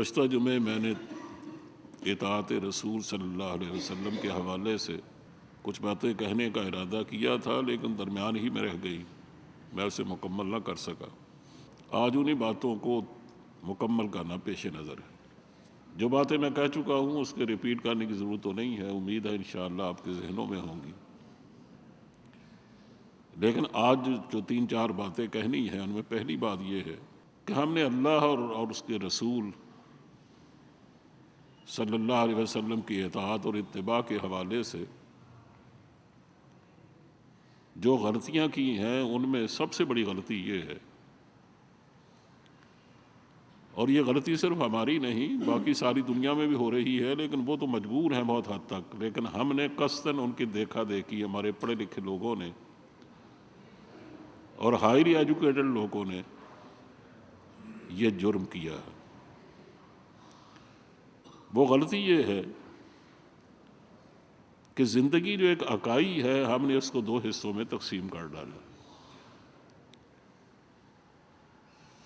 گزشتہ جمعے میں نے اطاعت رسول صلی اللہ علیہ وسلم کے حوالے سے کچھ باتیں کہنے کا ارادہ کیا تھا، لیکن درمیان ہی میں رہ گئی، میں اسے مکمل نہ کر سکا۔ آج انہی باتوں کو مکمل کرنا پیش نظر ہے۔ جو باتیں میں کہہ چکا ہوں اس کے ریپیٹ کرنے کی ضرورت تو نہیں ہے، امید ہے انشاءاللہ آپ کے ذہنوں میں ہوں گی، لیکن آج جو 3-4 باتیں کہنی ہیں ان میں پہلی بات یہ ہے کہ ہم نے اللہ اور اس کے رسول صلی اللہ علیہ وسلم کی اطاعت اور اتباع کے حوالے سے جو غلطیاں کی ہیں ان میں سب سے بڑی غلطی یہ ہے، اور یہ غلطی صرف ہماری نہیں باقی ساری دنیا میں بھی ہو رہی ہے، لیکن وہ تو مجبور ہیں بہت حد تک، لیکن ہم نے قصداً ان کی دیکھا دیکھی، ہمارے پڑھے لکھے لوگوں نے اور ہائیلی ایجوکیٹڈ لوگوں نے یہ جرم کیا ہے۔ وہ غلطی یہ ہے کہ زندگی جو ایک اکائی ہے ہم نے اس کو 2 حصوں میں تقسیم کر ڈالا۔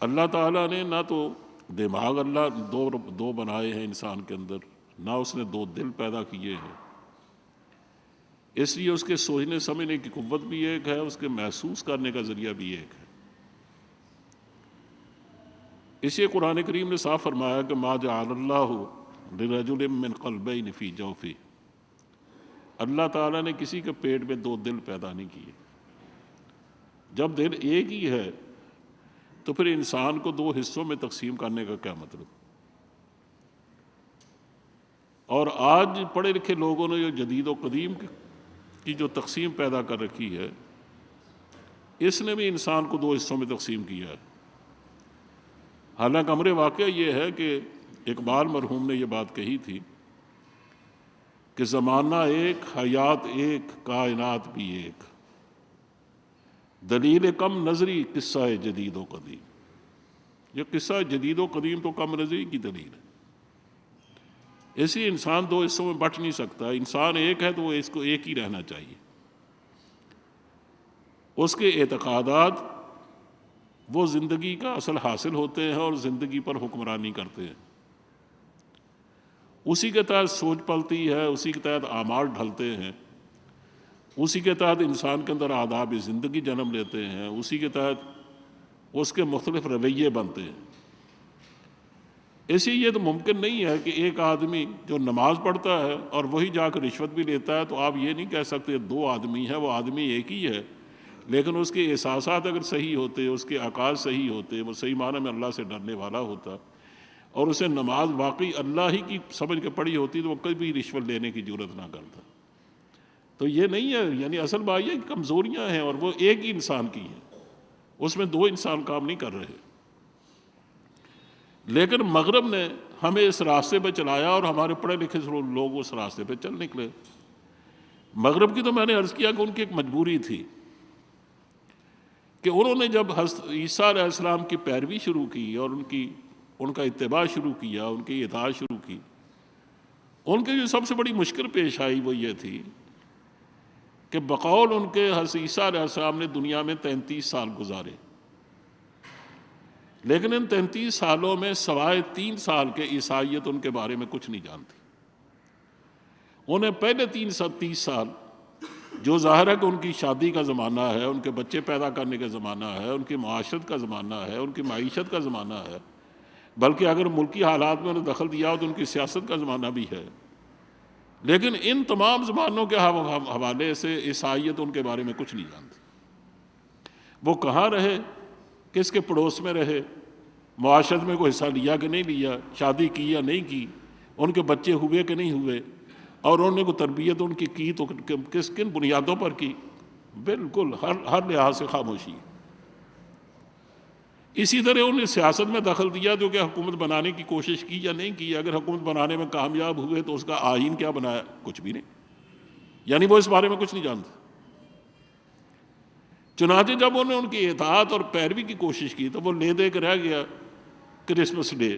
اللہ تعالیٰ نے نہ تو دماغ اللہ دو بنائے ہیں انسان کے اندر، نہ اس نے 2 دل پیدا کیے ہیں، اس لیے اس کے سوچنے سمجھنے کی قوت بھی ایک ہے، اس کے محسوس کرنے کا ذریعہ بھی ایک ہے۔ اس لیے قرآن کریم نے صاف فرمایا کہ ما جعل اللہ لرجل من قلبین فی جوفہ، اللہ تعالیٰ نے کسی کے پیٹ میں 2 دل پیدا نہیں کیے۔ جب دل ایک ہی ہے تو پھر انسان کو 2 حصوں میں تقسیم کرنے کا کیا مطلب؟ اور آج پڑھے لکھے لوگوں نے جو جدید و قدیم کی جو تقسیم پیدا کر رکھی ہے، اس نے بھی انسان کو 2 حصوں میں تقسیم کیا ہے۔ حالانکہ امر واقعہ یہ ہے کہ اقبال مرحوم نے یہ بات کہی تھی کہ زمانہ ایک، حیات ایک، کائنات بھی ایک، دلیل کم نظری قصہ جدید و قدیم۔ یہ قصہ جدید و قدیم تو کم نظری کی دلیل ہے۔ اسی انسان 2 حصوں میں بٹ نہیں سکتا، انسان ایک ہے تو وہ اس کو ایک ہی رہنا چاہیے۔ اس کے اعتقادات وہ زندگی کا اصل حاصل ہوتے ہیں اور زندگی پر حکمرانی کرتے ہیں، اسی کے تحت سوچ پلتی ہے، اسی کے تحت اعمال ڈھلتے ہیں، اسی کے تحت انسان کے اندر آداب زندگی جنم لیتے ہیں، اسی کے تحت اس کے مختلف رویے بنتے ہیں۔ اسی یہ تو ممکن نہیں ہے کہ ایک آدمی جو نماز پڑھتا ہے اور وہی جا کر رشوت بھی لیتا ہے، تو آپ یہ نہیں کہہ سکتے 2 آدمی ہیں، وہ آدمی ایک ہی ہے، لیکن اس کے احساسات اگر صحیح ہوتے، اس کے عقائد صحیح ہوتے، وہ صحیح معنی میں اللہ سے ڈرنے والا ہوتا اور اسے نماز واقعی اللہ ہی کی سمجھ کے پڑھی ہوتی، تو وہ کبھی رشوت لینے کی جرت نہ کرتا۔ تو یہ نہیں ہے، یعنی اصل بات یہ کہ کمزوریاں ہیں اور وہ ایک ہی انسان کی ہیں، اس میں 2 انسان کام نہیں کر رہے۔ لیکن مغرب نے ہمیں اس راستے پہ چلایا اور ہمارے پڑھے لکھے لوگ اس راستے پہ چل نکلے۔ مغرب کی تو میں نے عرض کیا کہ ان کی ایک مجبوری تھی کہ انہوں نے جب حضرت عیسیٰ علیہ السلام کی پیروی شروع کی اور ان کا اتباع شروع کیا، ان کی اطاعت شروع کی، ان کی جو سب سے بڑی مشکل پیش آئی وہ یہ تھی کہ بقول ان کے حضرت عیسیٰ علیہ السلام نے دنیا میں 33 سال گزارے، لیکن ان 33 سالوں میں سوائے 3 سال کے عیسائیت ان کے بارے میں کچھ نہیں جانتی۔ انہیں پہلے 30 سال جو ظاہر ہے کہ ان کی شادی کا زمانہ ہے، ان کے بچے پیدا کرنے کا زمانہ ہے، ان کی معاشرت کا زمانہ ہے، ان کی معیشت کا زمانہ ہے، بلکہ اگر ملکی حالات میں انہیں دخل دیا ہو تو ان کی سیاست کا زمانہ بھی ہے، لیکن ان تمام زمانوں کے حوالے سے عیسائیت ان کے بارے میں کچھ نہیں جانتی۔ وہ کہاں رہے، کس کے پڑوس میں رہے، معاشرت میں کوئی حصہ لیا کہ نہیں لیا، شادی کی یا نہیں کی، ان کے بچے ہوئے کہ نہیں ہوئے، اور انہوں نے کوئی تربیت ان کی تو کن بنیادوں پر کی، بالکل ہر لحاظ سے خاموشی۔ اسی طرح انہوں نے سیاست میں دخل دیا جو کہ حکومت بنانے کی کوشش کی یا نہیں کی، اگر حکومت بنانے میں کامیاب ہوئے تو اس کا آئین کیا بنایا، کچھ بھی نہیں، یعنی وہ اس بارے میں کچھ نہیں جانتے۔ چنانچہ جب انہوں نے ان کی اطاعت اور پیروی کی کوشش کی تو وہ لے دے کے رہ گیا کرسمس ڈے،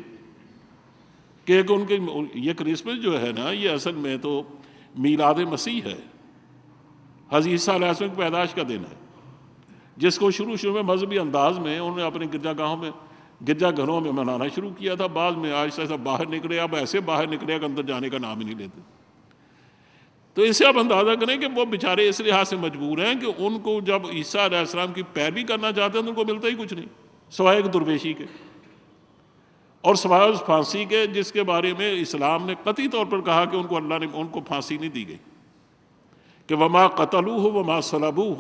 کہ ان کے یہ کرسمس جو ہے نا، یہ اصل میں تو میلاد مسیح ہے، حضرت عیسیٰ علیہ السلام کی پیدائش کا دن ہے، جس کو شروع میں مذہبی انداز میں انہوں نے اپنے گرجا گاہوں میں گرجا گھروں میں منانا شروع کیا تھا، بعد میں آہستہ آہستہ باہر نکلے، اب ایسے باہر نکلے کہ اندر جانے کا نام ہی نہیں لیتے۔ تو اس سے آپ اندازہ کریں کہ وہ بیچارے اس لحاظ سے مجبور ہیں کہ ان کو جب عیسیٰ علیہ السلام کی پیروی کرنا چاہتے ہیں تو ان کو ملتا ہی کچھ نہیں سوائے ایک درویشی کے، اور سوائے اس پھانسی کے جس کے بارے میں اسلام نے قطعی طور پر کہا کہ ان کو اللہ نے ان کو پھانسی نہیں دی گئی، کہ وما قتلوہ وما صلبوہ،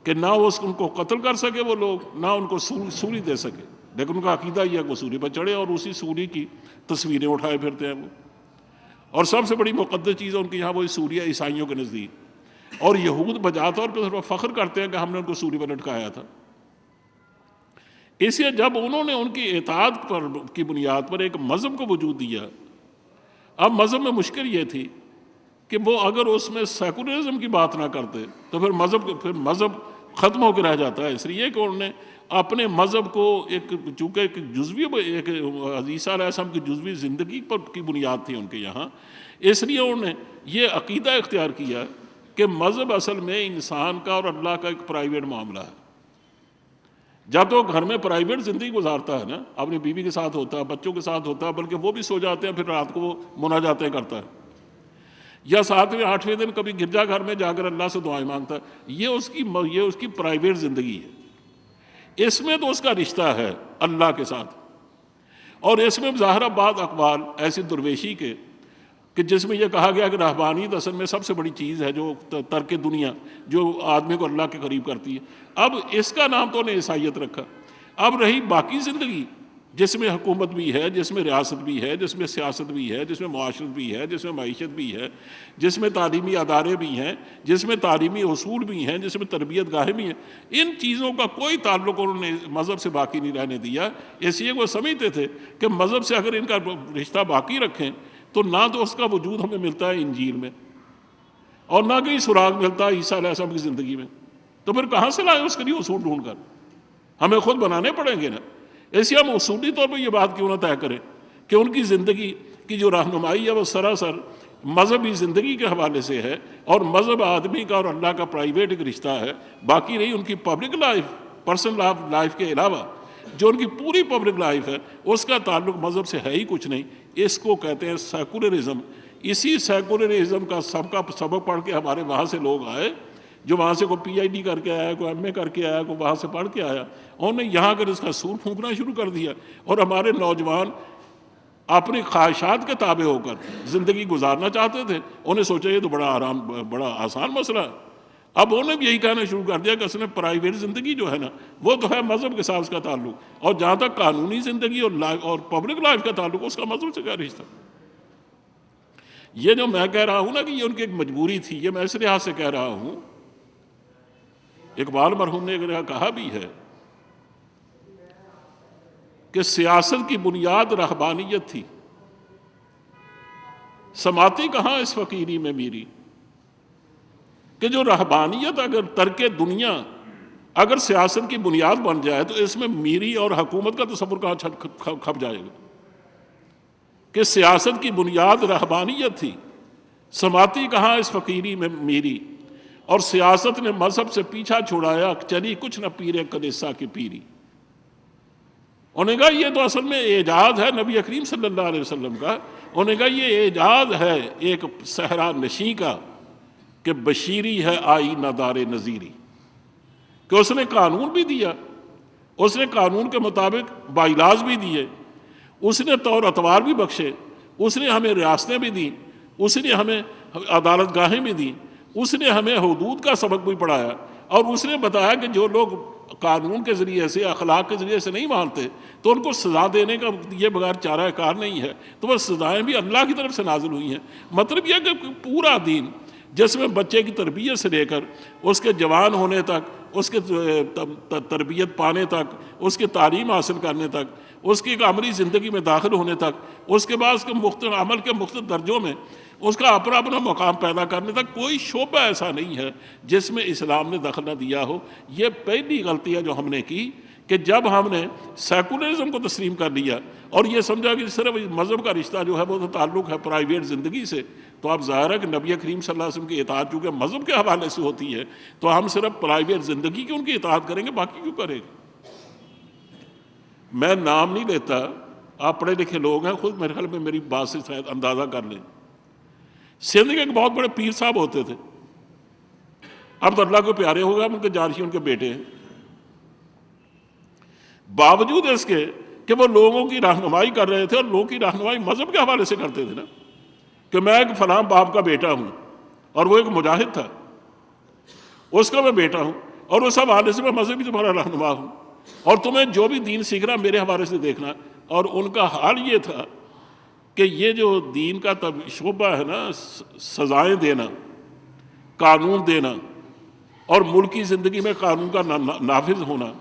کہ نہ ان کو قتل کر سکے وہ لوگ، نہ ان کو سولی دے سکے، لیکن ان کا عقیدہ یہ ہے کہ وہ سولی پر چڑھے اور اسی سولی کی تصویریں اٹھائے پھرتے ہیں وہ، اور سب سے بڑی مقدس چیز ہے ان کے یہاں وہ سولی ہے عیسائیوں کے نزدیک، اور یہود بجا طور پر فخر کرتے ہیں کہ ہم نے ان کو سولی پر لٹکایا تھا۔ اس لیے جب انہوں نے ان کی اطاعت کی بنیاد پر ایک مذہب کو وجود دیا، اب مذہب میں مشکل یہ تھی کہ وہ اگر اس میں سیکولرزم کی بات نہ کرتے تو پھر مذہب ختم ہو کے رہ جاتا ہے، اس لیے کہ انہوں نے اپنے مذہب کو چونکہ ایک عیسیٰ علیہ السلام کی جزوی زندگی پر کی بنیاد تھی ان کے یہاں، اس لیے انہوں نے یہ عقیدہ اختیار کیا کہ مذہب اصل میں انسان کا اور اللہ کا ایک پرائیویٹ معاملہ ہے۔ جب تو گھر میں پرائیویٹ زندگی گزارتا ہے نا، اپنی بیوی کے ساتھ ہوتا ہے، بچوں کے ساتھ ہوتا ہے، بلکہ وہ بھی سو جاتے ہیں پھر رات کو وہ مناجاتیں کرتا ہے، یا 7ویں 8ویں دن کبھی گرجا گھر میں جا کر اللہ سے دعائیں مانگتا ہے، یہ اس کی پرائیویٹ زندگی ہے، اس میں تو اس کا رشتہ ہے اللہ کے ساتھ، اور اس میں ظاہر بعض اقوال ایسی درویشی کے کہ جس میں یہ کہا گیا کہ رہبانیت اصل میں سب سے بڑی چیز ہے جو ترک دنیا جو آدمی کو اللہ کے قریب کرتی ہے، اب اس کا نام تو انہیں عیسائیت رکھا۔ اب رہی باقی زندگی جس میں حکومت بھی ہے، جس میں ریاست بھی ہے، جس میں سیاست بھی ہے، جس میں معاشرت بھی ہے، جس میں معیشت بھی ہے، جس میں تعلیمی ادارے بھی ہیں، جس میں تعلیمی اصول بھی ہیں، جس میں تربیت گاہیں بھی ہیں، ان چیزوں کا کوئی تعلق انہوں نے مذہب سے باقی نہیں رہنے دیا، اس لیے وہ سمجھتے تھے کہ مذہب سے اگر ان کا رشتہ باقی رکھیں تو نہ تو اس کا وجود ہمیں ملتا ہے انجیل میں، اور نہ کہیں سراغ ملتا ہے عیسیٰ علیہ السلام کی زندگی میں، تو پھر کہاں سے لائیں اس کے لیے اصول ڈھونڈ کر؟ ہمیں خود بنانے پڑیں گے نا۔ اس لیے ہم اصولی طور پر یہ بات کیوں نہ طے کریں کہ ان کی زندگی کی جو رہنمائی ہے وہ سراسر مذہبی زندگی کے حوالے سے ہے، اور مذہب آدمی کا اور اللہ کا پرائیویٹ ایک رشتہ ہے، باقی رہی ان کی پبلک لائف، پرسنل لائف کے علاوہ جو ان کی پوری پبلک لائف ہے اس کا تعلق مذہب سے ہے ہی کچھ نہیں۔ اس کو کہتے ہیں سیکولرزم۔ اسی سیکولرزم کا سبق پڑھ کے ہمارے وہاں سے لوگ آئے، جو وہاں سے کوئی پی آئی ڈی کر کے آیا، کوئی ایم اے کر کے آیا، کوئی وہاں سے پڑھ کے آیا، انہوں نے یہاں کر اس کا سور پھونکنا شروع کر دیا، اور ہمارے نوجوان اپنی خواہشات کے تابع ہو کر زندگی گزارنا چاہتے تھے، انہیں سوچا یہ تو بڑا آسان مسئلہ ہے۔ اب انہوں نے بھی یہی کہنا شروع کر دیا کہ اصل میں پرائیویٹ زندگی جو ہے نا وہ تو ہے مذہب کے ساتھ اس کا تعلق، اور جہاں تک قانونی زندگی اور پبلک لائف کا تعلق اس کا مذہب سے کیا رشتہ۔ یہ جو میں کہہ رہا ہوں نا کہ یہ ان کی ایک مجبوری تھی، یہ میں اس لحاظ سے کہہ رہا ہوں، اقبال مرحوم نے کہا بھی ہے کہ سیاست کی بنیاد رہبانیت تھی، سماتی کہاں اس فقیری میں میری، کہ جو رہبانیت اگر ترک دنیا اگر سیاست کی بنیاد بن جائے تو اس میں میری اور حکومت کا تصور کہاں کھپ جائے گا، کہ سیاست کی بنیاد رہبانیت تھی، سماتی کہاں اس فقیری میں میری، اور سیاست نے مذہب سے پیچھا چھڑایا، چلی کچھ نہ پیرے کلیسا کی پیری۔ انہوں نے کہا یہ تو اصل میں اعجاز ہے نبی کریم صلی اللہ علیہ وسلم کا، انہوں نے کہا یہ اعجاز ہے ایک صحرا نشیں کا کہ بشیری ہے آئی نہ دار نذیری، کہ اس نے قانون بھی دیا، اس نے قانون کے مطابق باعلاج بھی دیے، اس نے طور اتوار بھی بخشے، اس نے ہمیں ریاستیں بھی دیں، اس نے ہمیں عدالت گاہیں بھی دیں، اس نے ہمیں حدود کا سبق بھی پڑھایا، اور اس نے بتایا کہ جو لوگ قانون کے ذریعے سے اخلاق کے ذریعے سے نہیں مانتے تو ان کو سزا دینے کا یہ بغیر چارہ کار نہیں ہے، تو وہ سزائیں بھی اللہ کی طرف سے نازل ہوئی ہیں۔ مطلب یہ کہ پورا دین جس میں بچے کی تربیت سے لے کر اس کے جوان ہونے تک، اس کے تربیت پانے تک، اس کی تعلیم حاصل کرنے تک، اس کی عملی زندگی میں داخل ہونے تک، اس کے بعد اس کے مختلف عمل کے مختلف درجوں میں اس کا اپنا مقام پیدا کرنے تک کوئی شعبہ ایسا نہیں ہے جس میں اسلام نے دخل نہ دیا ہو۔ یہ پہلی غلطی ہے جو ہم نے کی کہ جب ہم نے سیکولرزم کو تسلیم کر لیا اور یہ سمجھا کہ صرف مذہب کا رشتہ جو ہے وہ تو تعلق ہے پرائیویٹ زندگی سے، تو اب ظاہر ہے کہ نبی کریم صلی اللہ علیہ وسلم کی اطاعت چونکہ مذہب کے حوالے سے ہوتی ہے تو ہم صرف پرائیویٹ زندگی کی ان کی اطاعت کریں گے، باقی کیوں کریں گے؟ میں نام نہیں لیتا، آپ پڑھے لکھے لوگ ہیں، خود میرے خیال میں میری بات سے شاید اندازہ کر لیں۔ سندھ کے ایک بہت بڑے پیر صاحب ہوتے تھے، اب تو اللہ کو پیارے ہو گئے، اب ان کے جانشین ان کے بیٹے ہیں۔ باوجود اس کے کہ وہ لوگوں کی رہنمائی کر رہے تھے، اور لوگوں کی رہنمائی مذہب کے حوالے سے کرتے تھے نا، کہ میں ایک فلاں باپ کا بیٹا ہوں، اور وہ ایک مجاہد تھا، اس کا میں بیٹا ہوں، اور اس حوالے سے میں مذہبی تمہارا رہنما ہوں، اور تمہیں جو بھی دین سیکھنا میرے حوالے سے دیکھنا۔ اور ان کا حال یہ تھا کہ یہ جو دین کا شعبہ ہے نا، سزائیں دینا، قانون دینا، اور ملکی زندگی میں قانون کا نافذ ہونا،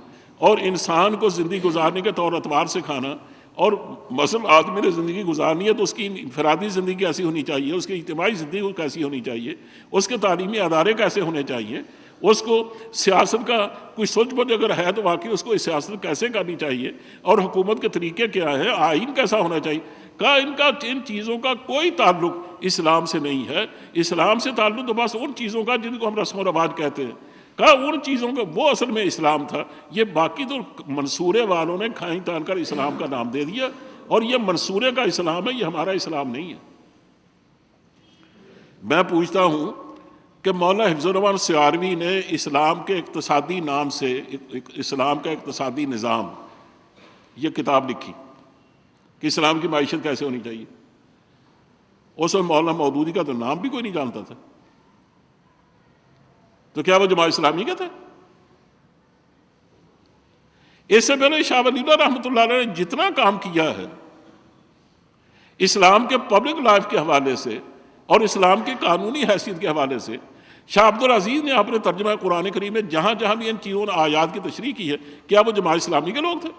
اور انسان کو زندگی گزارنے کے طور اتوار سکھانا، اور مثلا آدمی نے زندگی گزارنی ہے تو اس کی انفرادی زندگی کیسی ہونی چاہیے، اس کی اجتماعی زندگی کیسی ہونی چاہیے، اس کے تعلیمی ادارے کیسے ہونے چاہیے، اس کو سیاست کا کوئی سوچ بوجھ اگر ہے تو واقعی اس کو سیاست کیسے کرنی چاہیے، اور حکومت کے طریقے کیا ہیں، آئین کیسا ہونا چاہیے، ان چیزوں کا کوئی تعلق اسلام سے نہیں ہے۔ اسلام سے تعلق تو بس ان چیزوں کا جن کو ہم رسم و رواج کہتے ہیں، ان چیزوں کا وہ اصل میں اسلام تھا۔ یہ باقی تو منصورے والوں نے کھائیں تان کر اسلام کا نام دے دیا، اور یہ منصورے کا اسلام ہے، یہ ہمارا اسلام نہیں ہے۔ میں پوچھتا ہوں کہ مولانا حفظ الرحمن سیاروی نے اسلام کے اقتصادی نام سے، اسلام کا اقتصادی نظام، یہ کتاب لکھی کہ اسلام کی معیشت کیسے ہونی چاہیے۔ اس وقت مولانا مودودی کا تو نام بھی کوئی نہیں جانتا تھا، تو کیا وہ جماعت اسلامی کا تھا؟ اس سے پہلے شاہ ولی اللہ رحمۃ اللہ علیہ نے جتنا کام کیا ہے اسلام کے پبلک لائف کے حوالے سے اور اسلام کی قانونی حیثیت کے حوالے سے، شاہ عبد العزیز نے اپنے ترجمہ قرآن کریم میں جہاں جہاں بھی ان چیزوں نے آیات کی تشریح کی ہے، کیا وہ جماعت اسلامی کے لوگ تھے؟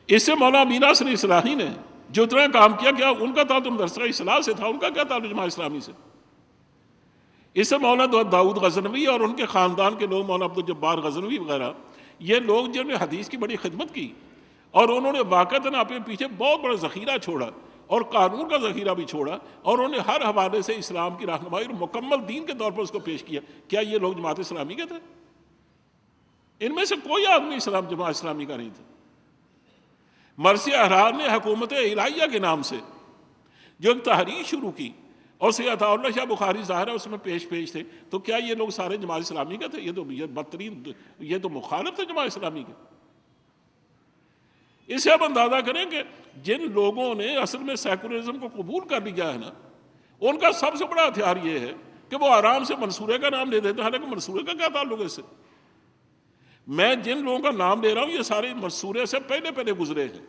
اس سے مولانا امین ناصر اصلاحی نے جو اتنا کام کیا، کیا ان کا تعلق مدرسہ اصلاح سے تھا؟ ان کا کیا تعلق جماعت اسلامی سے؟ اس سے مولانا داؤد غزنوی اور ان کے خاندان کے لوگ، مولانا عبدالجبار غزنوی وغیرہ، یہ لوگ جنہوں نے حدیث کی بڑی خدمت کی، اور انہوں نے واقعتاً اپنے پیچھے بہت بڑا ذخیرہ چھوڑا، اور قانون کا ذخیرہ بھی چھوڑا، اور انہوں نے ہر حوالے سے اسلام کی رہنمائی اور مکمل دین کے طور پر اس کو پیش کیا۔ کیا یہ لوگ جماعت اسلامی کے تھے؟ ان میں سے کوئی آدمی جماعت اسلامی کا نہیں تھا۔ مرثیہ احرار نے حکومت الہیہ کے نام سے جو ایک تحریک شروع کی، اور سید عطا اللہ شاہ بخاری ظاہر ہے اس میں پیش تھے، تو کیا یہ لوگ سارے جماعت اسلامی کے تھے؟ یہ بدترین، یہ تو مخالف تھے جماعت اسلامی کے۔ اس سے آپ اندازہ کریں کہ جن لوگوں نے اصل میں سیکولرزم کو قبول کر لیا ہے نا، ان کا سب سے بڑا ہتھیار یہ ہے کہ وہ آرام سے منصورے کا نام لے دیتے ہیں، حالانکہ منصورے کا کیا تعلق ہے اس سے؟ میں جن لوگوں کا نام لے رہا ہوں یہ سارے منصورے سے پہلے گزرے ہیں۔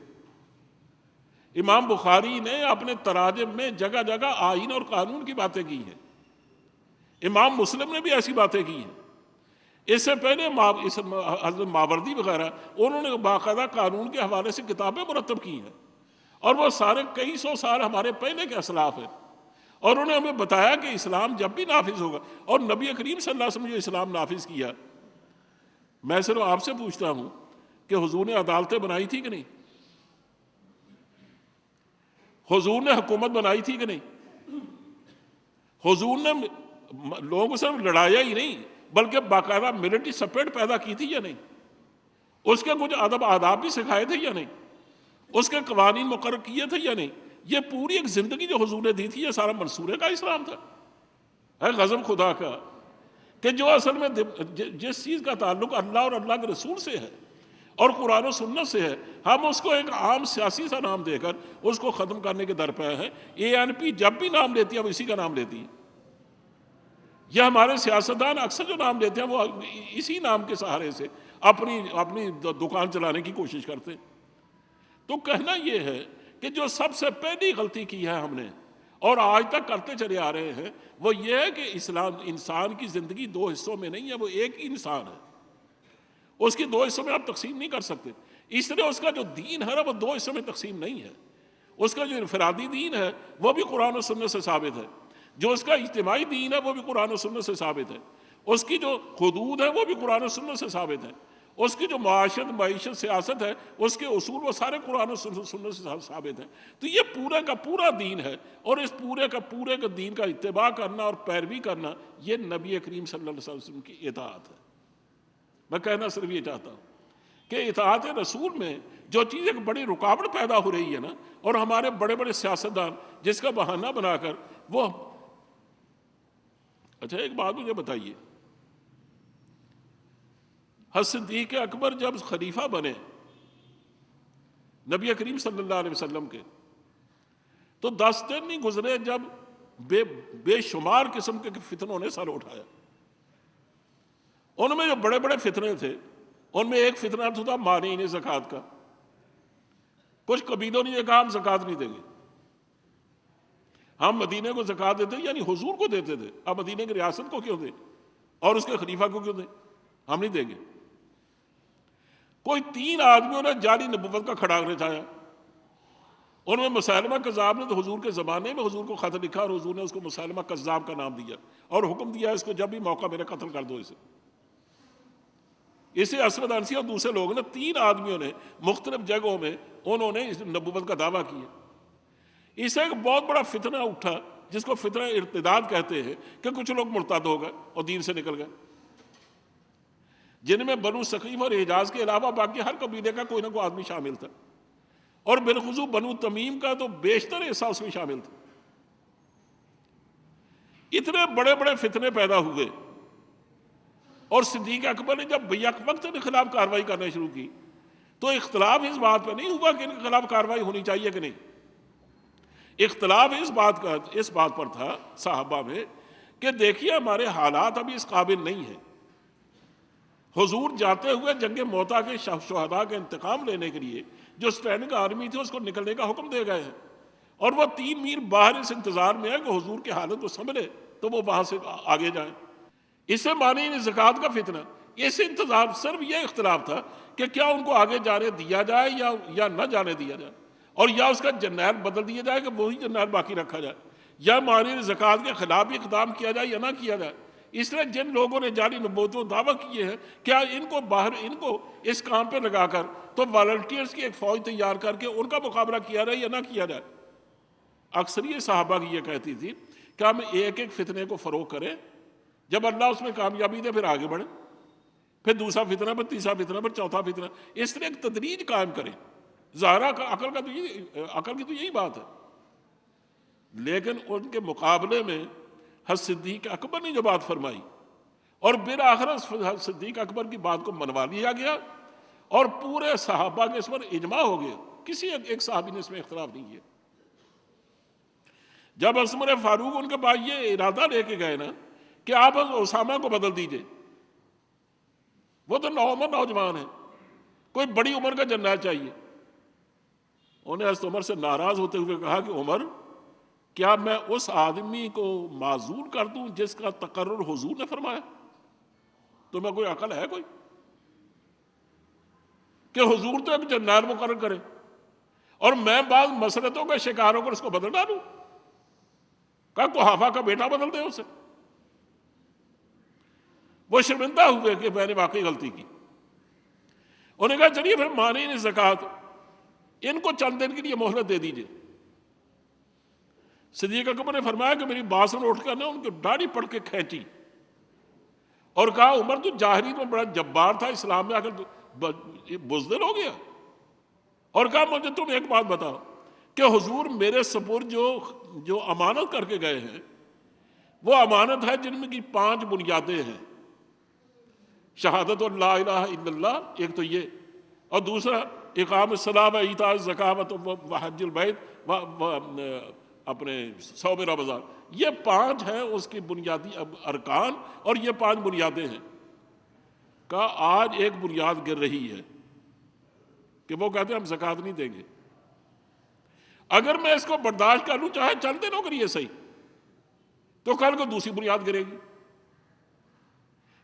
امام بخاری نے اپنے تراجم میں جگہ جگہ آئین اور قانون کی باتیں کی ہیں، امام مسلم نے بھی ایسی باتیں کی ہیں۔ اس سے پہلے حضرت ماوردی وغیرہ، انہوں نے باقاعدہ قانون کے حوالے سے کتابیں مرتب کی ہیں، اور وہ سارے کئی سو سال ہمارے پہلے کے اسلاف ہیں، اور انہوں نے ہمیں بتایا کہ اسلام جب بھی نافذ ہوگا، اور نبی کریم صلی اللہ علیہ وسلم نے جو اسلام نافذ کیا، میں صرف آپ سے پوچھتا ہوں کہ حضور نے عدالتیں بنائی تھی کہ نہیں؟ حضور نے حکومت بنائی تھی کہ نہیں؟ حضور نے لوگوں کو صرف لڑایا ہی نہیں بلکہ باقاعدہ ملٹری سپریٹ پیدا کی تھی یا نہیں؟ اس کے کچھ ادب آداب بھی سکھائے تھے یا نہیں؟ اس کے قوانین مقرر کیے تھے یا نہیں؟ یہ پوری ایک زندگی جو حضور نے دی تھی، یہ سارا منصورے کا اسلام تھا۔ ہے غضب خدا کا کہ جو اصل میں جس چیز کا تعلق اللہ اور اللہ کے رسول سے ہے اور قرآن و سنت سے ہے، ہم اس کو ایک عام سیاسی سا نام دے کر اس کو ختم کرنے کے درپے ہیں۔ ANP جب بھی نام لیتی ہے وہ اسی کا نام لیتی ہے، یا ہمارے سیاستدان اکثر جو نام لیتے ہیں وہ اسی نام کے سہارے سے اپنی دکان چلانے کی کوشش کرتے ہیں۔ تو کہنا یہ ہے کہ جو سب سے پہلی غلطی کی ہے ہم نے اور آج تک کرتے چلے آ رہے ہیں، وہ یہ ہے کہ اسلام انسان کی زندگی دو حصوں میں نہیں ہے، وہ ایک ہی انسان ہے، اس کی دو حصوں میں آپ تقسیم نہیں کر سکتے۔ اس لیے اس کا جو دین ہے نا وہ دو حصوں میں تقسیم نہیں ہے۔ اس کا جو انفرادی دین ہے وہ بھی قرآن و سنت سے ثابت ہے، جو اس کا اجتماعی دین ہے وہ بھی قرآن و سنت سے ثابت ہے، اس کی جو حدود ہے وہ بھی قرآن و سنت سے ثابت ہے، اس کی جو معیشت سیاست ہے اس کے اصول وہ سارے قرآن و سنت سے ثابت ہیں۔ تو یہ پورے کا پورا دین ہے، اور اس پورے کا دین کا اتباع کرنا اور پیروی کرنا یہ نبی کریم صلی اللہ علیہ وسلم کی اطاعت ہے۔ میں کہنا صرف یہ چاہتا ہوں کہ اطاعت رسول میں جو چیز ایک بڑی رکاوٹ پیدا ہو رہی ہے نا، اور ہمارے بڑے بڑے سیاستدان جس کا بہانہ بنا کر وہ اچھا ایک بات مجھے بتائیے، حضرت صدیق اکبر جب خلیفہ بنے نبی کریم صلی اللہ علیہ وسلم کے، تو 10 دن نہیں گزرے جب بے شمار قسم کے فتنوں نے سر اٹھایا۔ ان میں جو بڑے بڑے فتنے تھے، ان میں ایک فتنہ تو تھا مانعین زکوٰۃ کا۔ کچھ قبیلوں نے یہ کہا ہم زکوٰۃ نہیں دیں گے، ہم مدینے کو زکوٰۃ دیتے یعنی حضور کو دیتے تھے، اب مدینے کی ریاست کو کیوں دیں اور اس کے خلیفہ کو کیوں دیں، ہم نہیں دیں گے۔ کوئی 3 آدمیوں نے جعلی نبوت کا کھڑا رچایا، ان میں مسیلمہ کذاب نے تو حضور کے زمانے میں حضور کو خط لکھا اور حضور نے اس کو مسیلمہ کذاب کا نام دیا اور حکم دیا اس کو جب بھی موقع میرے قتل کر دو اسے اسود انسی اور دوسرے لوگوں نے 3 آدمیوں نے مختلف جگہوں میں انہوں نے اس نبوت کا دعویٰ کیا۔ اس سے ایک بہت بڑا فتنہ اٹھا جس کو فتنہ ارتداد کہتے ہیں کہ کچھ لوگ مرتد ہو گئے اور دین سے نکل گئے، جن میں بنو ثقیف اور حجاز کے علاوہ باقی ہر قبیلے کا کوئی نہ کوئی آدمی شامل تھا، اور بالخصوص بنو تمیم کا تو بیشتر حصہ اس میں شامل تھا۔ اتنے بڑے بڑے فتنے پیدا ہوئے، اور صدیق اکبر نے جب بیک وقت ان کے خلاف کارروائی کرنا شروع کی تو اختلاف اس بات پہ نہیں ہوا کہ ان کے خلاف کارروائی ہونی چاہیے کہ نہیں، اختلاف اس بات پر تھا صحابہ میں کہ دیکھیے ہمارے حالات ابھی اس قابل نہیں ہیں۔ حضور جاتے ہوئے جنگ موتا کے شہداء کا انتقام لینے کے لیے جو اسٹینڈنگ آرمی تھی اس کو نکلنے کا حکم دے گئے ہیں، اور وہ 3 میل باہر اس انتظار میں ہے کہ حضور کی حالت کو سنبھلے تو وہ وہاں سے آگے جائیں۔ اس سے معنی زکوٰۃ کا فتنہ، اس انتظار صرف یہ اختلاف تھا کہ کیا ان کو آگے جانے دیا جائے یا نہ جانے دیا جائے، اور یا اس کا جرنیل بدل دیا جائے کہ وہی جرنیل باقی رکھا جائے، یا معنی زکوٰۃ کے خلاف بھی اقدام کیا جائے یا نہ کیا جائے۔ اس طرح جن لوگوں نے جعلی نبوتوں دعویٰ کیے ہیں، کیا ان کو اس کام پہ لگا کر تو والنٹیئرز کی ایک فوج تیار کر کے ان کا مقابلہ کیا جائے یا نہ کیا جائے؟ اکثریت صحابہ کی یہ کہتی تھی کہ ہم ایک ایک فتنے کو فروغ کریں، جب اللہ اس میں کامیابی دے پھر آگے بڑھیں، پھر دوسرا فتنہ، پھر تیسرا فتنہ، پھر چوتھا فتنہ، اس طرح ایک تدریج قائم کریں۔ ظاہرہ عقل کی تو یہی بات ہے، لیکن ان کے مقابلے میں حضرت صدیق اکبر نے جو بات فرمائی، اور بالآخر حضرت صدیق اکبر کی بات کو منوا لیا گیا، اور پورے صحابہ کے اس پر اجماع ہو گیا، کسی ایک صحابی نے اس میں اختلاف نہیں کیا۔ جب عمر فاروق ان کے پاس یہ ارادہ لے کے گئے نا کہ آپ اسامہ کو بدل دیجئے، وہ تو نوعمر نوجوان ہیں، کوئی بڑی عمر کا جنرل چاہیے، انہیں حضرت عمر سے ناراض ہوتے ہوئے کہا کہ عمر، کیا میں اس آدمی کو معزول کر دوں جس کا تقرر حضور نے فرمایا؟ تمہیں کوئی عقل ہے کوئی کہ حضور تو ایک جنرل مقرر کرے اور میں بعض مسرتوں کے شکار ہو کر اس کو بدل ڈالوں؟ کہا قحافہ کا بیٹا بدل دے اسے۔ وہ شرمندہ ہوئے کہ میں نے واقعی غلطی کی۔ انہوں نے کہا چلیے پھر مانعین زکوٰۃ، ان کو چند دن کے لیے مہلت دے دیجئے۔ صدیق اکبر نے فرمایا کہ میری بات سن اٹھ کر نے ان کی داڑھی پڑھ کے کھینچی اور کہا عمر تو جاہلیت میں بڑا جبار تھا، اسلام میں آ کر بزدل ہو گیا، اور کہا مجھے تم ایک بات بتاؤ کہ حضور میرے سپرد جو امانت کر کے گئے ہیں وہ امانت ہے جن میں کی 5 بنیادیں ہیں، شہادت اور لا الہ الا اللہ ایک تو یہ، اور دوسرا اقام الصلاۃ و ایتاء الزکوٰۃ و حج البیت و اپنے صوم رمضان، یہ 5 ہیں اس کی بنیادی ارکان، اور یہ 5 بنیادیں ہیں۔ کہ آج ایک بنیاد گر رہی ہے کہ وہ کہتے ہیں ہم زکوٰۃ نہیں دیں گے۔ اگر میں اس کو برداشت کر لوں چاہے چند دنوں کے لیے صحیح، تو کل کو دوسری بنیاد گرے گی،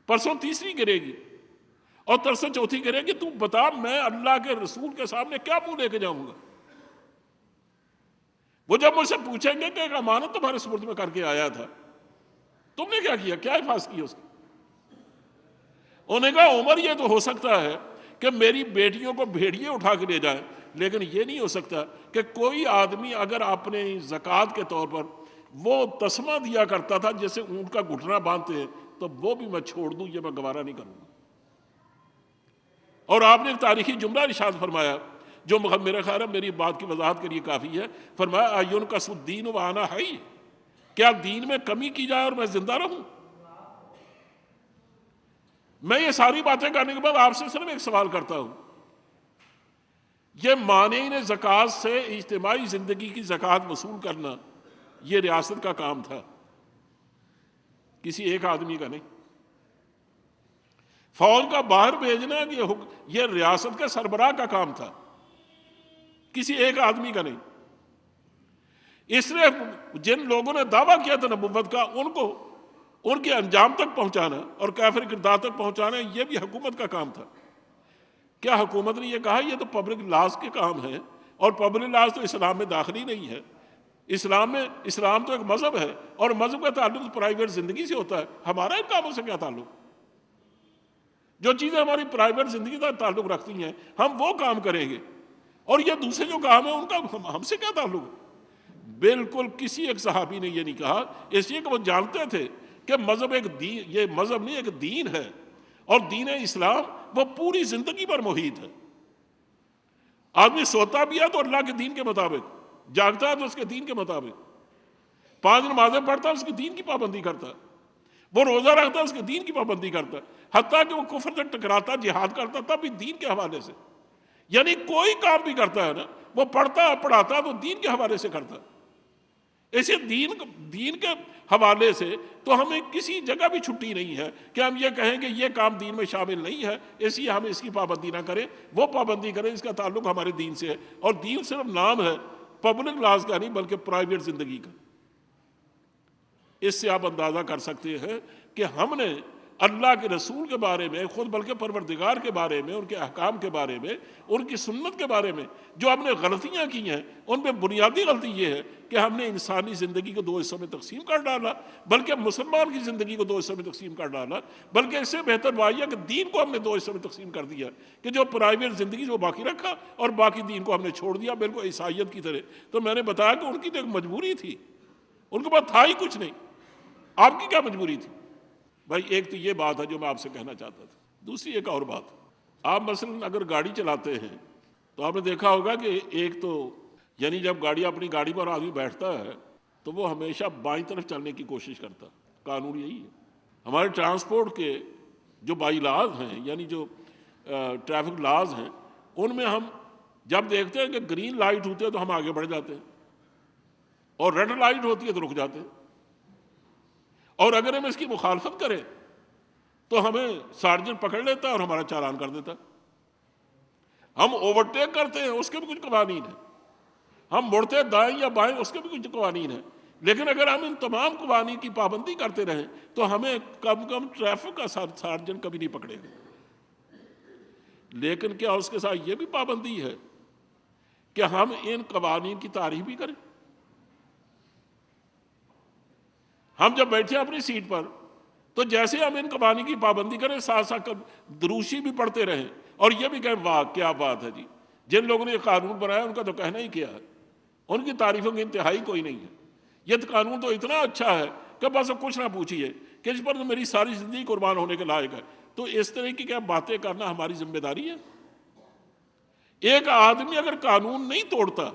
پرسوں تیسری گرے گی، اور ترسوں چوتھی گرے گی۔ تو بتا میں اللہ کے رسول کے سامنے کیا منہ لے کے جاؤں گا؟ وہ جب مجھ سے پوچھیں گے کہ ایک امانت تمہارے سپرد میں کر کے آیا تھا، تم نے کیا کیا، کیا حفاظت کی اس کی؟ انہوں نے کہا عمر یہ تو ہو سکتا ہے کہ میری بیٹیوں کو بھیڑیے اٹھا کے لے جائیں، لیکن یہ نہیں ہو سکتا کہ کوئی آدمی اگر اپنے زکوٰۃ کے طور پر وہ تسمہ دیا کرتا تھا جیسے اونٹ کا گھٹنا باندھتے ہیں تو وہ بھی میں چھوڑ دوں، یہ میں گوارا نہیں کروں گا۔ اور آپ نے ایک تاریخی جملہ ارشاد فرمایا جو میرا خیال ہے میری بات کی وضاحت کے لیے کافی ہے. فرمایا ایون کا الدین وانا حی، کیا دین میں کمی کی جائے اور میں زندہ رہوں؟ میں یہ ساری باتیں کرنے کے بعد آپ سے صرف ایک سوال کرتا ہوں، یہ مانعین زکوٰۃ سے اجتماعی زندگی کی زکوٰۃ وصول کرنا یہ ریاست کا کام تھا، کسی ایک آدمی کا نہیں. فوج کا باہر بھیجنا یہ ریاست کے سربراہ کا کام تھا، کسی ایک آدمی کا نہیں. اس لیے جن لوگوں نے دعویٰ کیا تھا نبوت کا ان کو ان کے انجام تک پہنچانا اور کافر کردار تک پہنچانا یہ بھی حکومت کا کام تھا. کیا حکومت نے یہ کہا یہ تو پبلک لاز کے کام ہے، اور پبلک لاز تو اسلام میں داخل ہی نہیں ہے. اسلام تو ایک مذہب ہے، اور مذہب کا تعلق پرائیویٹ زندگی سے ہوتا ہے. ہمارا ان کاموں سے کیا تعلق؟ جو چیزیں ہماری پرائیویٹ زندگی کا تعلق رکھتی ہیں ہم وہ کام کریں گے، اور یہ دوسرے جو کام ہے ان کا ہم سے کیا تعلق؟ بالکل کسی ایک صحابی نے یہ نہیں کہا، اس لیے کہ وہ جانتے تھے کہ مذہب ایک دین، یہ مذہب نہیں ایک دین ہے، اور دین اسلام وہ پوری زندگی پر محیط ہے. آدمی سوتا بھی ہے تو اللہ کے دین کے مطابق، جاگتا ہے تو اس کے دین کے مطابق، 5 نمازیں پڑھتا ہے اس کے دین کی پابندی کرتا ہے، وہ روزہ رکھتا ہے اس کے دین کی پابندی کرتا ہے، حتیٰ کہ وہ کفر سے ٹکراتا جہاد کرتا تب بھی دین کے حوالے سے. یعنی کوئی کام بھی کرتا ہے نا وہ پڑھتا پڑھاتا ہے تو دین کے حوالے سے کرتا ہے. ایسے دین کے حوالے سے تو ہمیں کسی جگہ بھی چھٹی نہیں ہے کہ ہم یہ کہیں کہ یہ کام دین میں شامل نہیں ہے اس لیے ہم اس کی پابندی نہ کریں، وہ پابندی کریں اس کا تعلق ہمارے دین سے ہے. اور دین صرف نام ہے، پبلک لاز کا نہیں بلکہ پرائیویٹ زندگی کا. اس سے آپ اندازہ کر سکتے ہیں کہ ہم نے اللہ کے رسول کے بارے میں خود بلکہ پروردگار کے بارے میں، ان کے احکام کے بارے میں، ان کی سنت کے بارے میں جو ہم نے غلطیاں کی ہیں ان میں بنیادی غلطی یہ ہے کہ ہم نے انسانی زندگی کو 2 حصوں میں تقسیم کر ڈالا، بلکہ مسلمان کی زندگی کو 2 حصوں میں تقسیم کر ڈالا. بلکہ اس سے بہتر بات یہ کہ دین کو ہم نے 2 حصوں میں تقسیم کر دیا کہ جو پرائیویٹ زندگی وہ باقی رکھا اور باقی دین کو ہم نے چھوڑ دیا، بالکل عیسائیت کی طرح. تو میں نے بتایا کہ ان کی تو ایک مجبوری تھی، ان کے پاس تھا ہی کچھ نہیں. آپ کی کیا مجبوری تھی؟ بھائی ایک تو یہ بات ہے جو میں آپ سے کہنا چاہتا تھا. دوسری ایک اور بات، آپ مثلا اگر گاڑی چلاتے ہیں تو آپ نے دیکھا ہوگا کہ ایک تو یعنی جب اپنی گاڑی پر آدمی بیٹھتا ہے تو وہ ہمیشہ بائیں طرف چلنے کی کوشش کرتا ہے. قانون یہی ہے. ہمارے ٹرانسپورٹ کے جو بائی لاز ہیں یعنی جو ٹریفک لاز ہیں ان میں ہم جب دیکھتے ہیں کہ گرین لائٹ ہوتی ہے تو ہم آگے بڑھ جاتے ہیں، اور ریڈ لائٹ ہوتی ہے تو رک جاتے ہیں. اور اگر ہم اس کی مخالفت کریں تو ہمیں سارجنٹ پکڑ لیتا ہے اور ہمارا چالان کر دیتا ہے. ہم اوورٹیک کرتے ہیں اس کے بھی کچھ قوانین ہیں، ہم مڑتے دائیں یا بائیں اس کے بھی کچھ قوانین ہیں. لیکن اگر ہم ان تمام قوانین کی پابندی کرتے رہیں تو ہمیں کم ٹریفک کا سارجنٹ کبھی نہیں پکڑے گا. لیکن کیا اس کے ساتھ یہ بھی پابندی ہے کہ ہم ان قوانین کی تعریف بھی کریں؟ ہم جب بیٹھے اپنی سیٹ پر تو جیسے ہم ان قوانین کی پابندی کریں ساتھ ساتھ دروشی بھی پڑھتے رہیں اور یہ بھی کہیں واہ کیا بات ہے جی، جن لوگوں نے یہ قانون بنایا ان کا تو کہنا ہی کیا ہے، ان کی تعریفوں کی انتہائی کوئی نہیں ہے. یہ قانون تو اتنا اچھا ہے کہ بس کچھ نہ پوچھیے کہ اس پر تو میری ساری زندگی قربان ہونے کے لائق ہے. تو اس طرح کی کیا باتیں کرنا ہماری ذمہ داری ہے؟ ایک آدمی اگر قانون نہیں توڑتا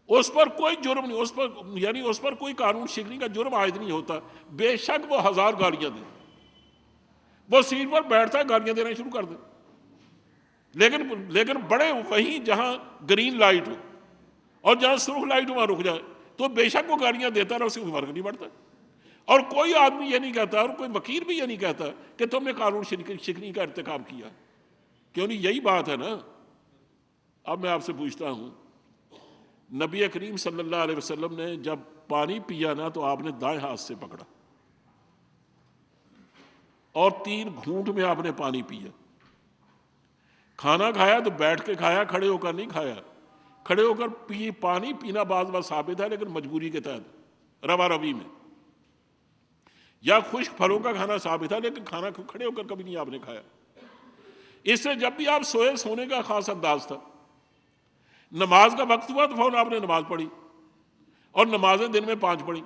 اس پر کوئی جرم نہیں، اس پر کوئی قانون شکنی کا جرم عائد نہیں ہوتا، بے شک وہ 1000 گالیاں دے، وہ سیٹ پر بیٹھتا ہے گالیاں دینا شروع کر دے. لیکن بڑے وہیں جہاں گرین لائٹ ہو اور جہاں سرخ لائٹ ہو وہاں رک جائے تو بے شک وہ گالیاں دیتا ہے، اس سے کوئی فرق نہیں پڑتا. اور کوئی آدمی یہ نہیں کہتا اور کوئی وکیل بھی یہ نہیں کہتا کہ تم نے قانون شکنی کا ارتکاب کیا. کیوں نہیں؟ یہی بات ہے نا. اب میں آپ سے پوچھتا ہوں، نبی کریم صلی اللہ علیہ وسلم نے جب پانی پیا نا تو آپ نے دائیں ہاتھ سے پکڑا اور 3 گھونٹ میں آپ نے پانی پیا. کھانا کھایا تو بیٹھ کے کھایا، کھڑے ہو کر نہیں کھایا. کھڑے ہو کر پانی پینا بعض بات ثابت ہے لیکن مجبوری کے تحت روا روی میں، یا خشک پھلوں کا کھانا ثابت ہے لیکن کھانا کھڑے ہو کر کبھی نہیں آپ نے کھایا. اس سے جب بھی آپ سونے کا خاص انداز تھا. نماز کا وقت ہوا تو فوراً آپ نے نماز پڑھی اور نمازیں دن میں 5 پڑھی.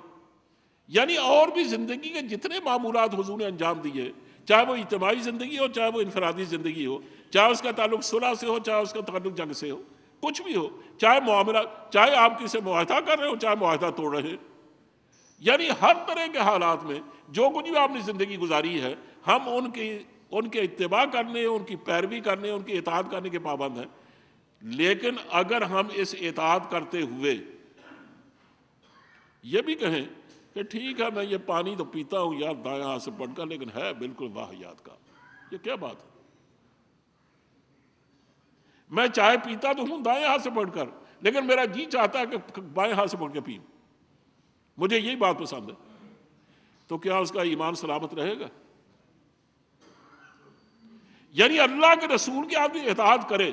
یعنی اور بھی زندگی کے جتنے معمولات حضور نے انجام دیے، چاہے وہ اجتماعی زندگی ہو چاہے وہ انفرادی زندگی ہو، چاہے اس کا تعلق صلح سے ہو، چاہے اس کا تعلق جنگ سے ہو، کچھ بھی ہو، چاہے معاملہ، چاہے آپ کسی سے معاہدہ کر رہے ہو، چاہے معاہدہ توڑ رہے ہیں، یعنی ہر طرح کے حالات میں جو کچھ بھی آپ نے زندگی گزاری ہے، ہم ان کے اتباع کرنے، ان کی پیروی کرنے، ان کی اطاعت کرنے کے پابند ہیں۔ لیکن اگر ہم اس اطاعت کرتے ہوئے یہ بھی کہیں کہ ٹھیک ہے میں یہ پانی تو پیتا ہوں یار دائیں ہاتھ سے پڑھ کر، لیکن ہے بالکل واہیات کا، یہ کیا بات ہے؟ میں چائے پیتا تو ہوں دائیں ہاتھ سے پڑھ کر، لیکن میرا جی چاہتا ہے کہ بائیں ہاتھ سے پڑھ کے پیوں، مجھے یہی بات پسند ہے، تو کیا اس کا ایمان سلامت رہے گا؟ یعنی اللہ کے رسول کی آدمی اطاعت کرے،